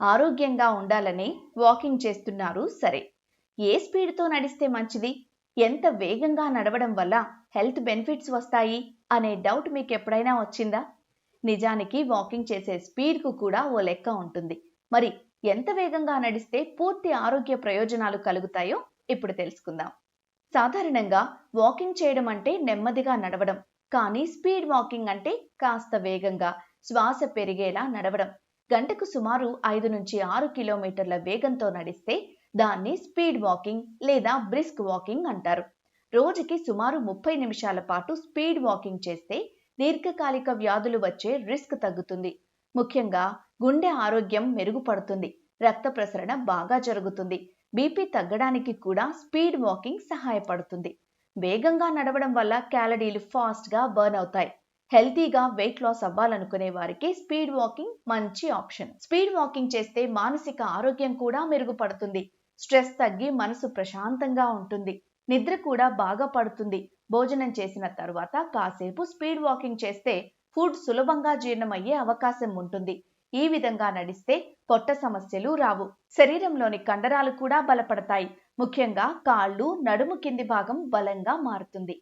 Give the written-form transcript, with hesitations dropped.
ఆరోగ్యంగా ఉండాలని వాకింగ్ చేస్తున్నారు సరే. ఏ స్పీడ్తో నడిస్తే మంచిది? ఎంత వేగంగా నడవడం వల్ల హెల్త్ బెనిఫిట్స్ వస్తాయి అనే డౌట్ మీకు ఎప్పుడైనా వచ్చిందా? నిజానికి వాకింగ్ చేసే స్పీడ్కు కూడా ఓ లెక్క ఉంటుంది. మరి ఎంత వేగంగా నడిస్తే పూర్తి ఆరోగ్య ప్రయోజనాలు కలుగుతాయో ఇప్పుడు తెలుసుకుందాం. సాధారణంగా వాకింగ్ చేయడం అంటే నెమ్మదిగా నడవడం, కానీ స్పీడ్ వాకింగ్ అంటే కాస్త వేగంగా శ్వాస పెరిగేలా నడవడం. గంటకు సుమారు 5 నుంచి 6 కిలోమీటర్ల వేగంతో నడిస్తే దాన్ని స్పీడ్ వాకింగ్ లేదా బ్రిస్క్ వాకింగ్ అంటారు. రోజుకి సుమారు 30 నిమిషాల పాటు స్పీడ్ వాకింగ్ చేస్తే దీర్ఘకాలిక వ్యాధులు వచ్చే రిస్క్ తగ్గుతుంది. ముఖ్యంగా గుండె ఆరోగ్యం మెరుగుపడుతుంది, రక్త ప్రసరణ బాగా జరుగుతుంది, బీపీ తగ్గడానికి కూడా స్పీడ్ వాకింగ్ సహాయపడుతుంది. వేగంగా నడవడం వల్ల క్యాలరీలు ఫాస్ట్గా బర్న్ అవుతాయి. హెల్తీగా వెయిట్ లాస్ అవ్వాలనుకునే వారికి స్పీడ్ వాకింగ్ మంచి ఆప్షన్. స్పీడ్ వాకింగ్ చేస్తే మానసిక ఆరోగ్యం కూడా మెరుగుపడుతుంది. స్ట్రెస్ తగ్గి మనసు ప్రశాంతంగా ఉంటుంది. నిద్ర కూడా బాగా పడుతుంది. భోజనం చేసిన తర్వాత కాసేపు స్పీడ్ వాకింగ్ చేస్తే ఫుడ్ సులభంగా జీర్ణమయ్యే అవకాశం ఉంటుంది. ఈ విధంగా నడిస్తే పొట్ట సమస్యలు రావు. శరీరంలోని కండరాలు కూడా బలపడతాయి. ముఖ్యంగా కాళ్ళు, నడుము కింది భాగం బలంగా మారుతుంది.